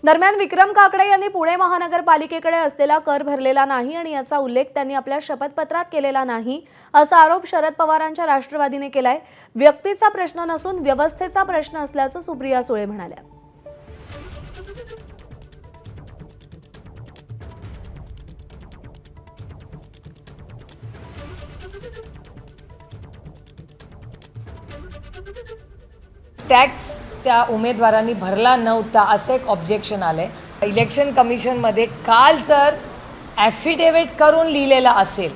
दरम्यान विक्रम काकडे यांनी पुणे महानगरपालिकेकडे असलेला कर भरलेला नाही आणि याचा उल्लेख त्यांनी आपल्या शपथपत्रात केलेला नाही असा आरोप शरद पवारांच्या राष्ट्रवादीने केलाय। व्यक्तीचा प्रश्न नसून व्यवस्थेचा प्रश्न असल्याचं सुप्रिया सुळे म्हणाल्या। टॅक्स त्या उमेदवारांनी भरला नव्हता असं एक ऑब्जेक्शन आलंय। इलेक्शन कमिशनमध्ये काल जर ॲफिडेव्हिट करून लिहिलेलं असेल,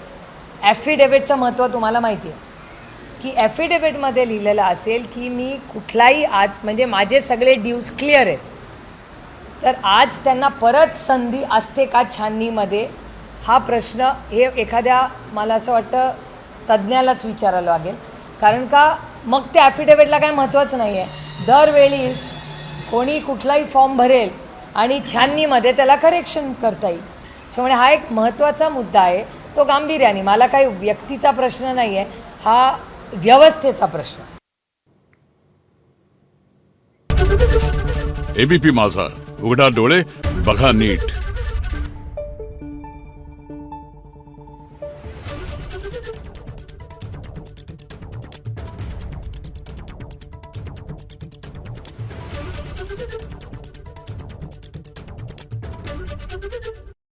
ॲफिडेव्हिटचं महत्त्व तुम्हाला माहिती आहे की ॲफिडेव्हिटमध्ये लिहिलेलं असेल की मी कुठलाही आज म्हणजे माझे सगळे ड्यूज क्लिअर आहेत, तर आज त्यांना परत संधी असते का छाननीमध्ये हा प्रश्न हे एखाद्या मला असं वाटतं तज्ज्ञालाच विचारायला लागेल। कारण का मग ते ॲफिडेव्हिटला काय महत्त्वच नाही आहे। दरवेळीच कोणी कुठलाही फॉर्म भरेल आणि छाननीमध्ये त्याला करेक्शन करता येईल। त्यामुळे हा एक महत्त्वाचा मुद्दा आहे, तो गांभीर्याने, मला काही व्यक्तीचा प्रश्न नाही आहे, हा व्यवस्थेचा प्रश्न। एबीपी माझा, उघडा डोळे बघा नीट।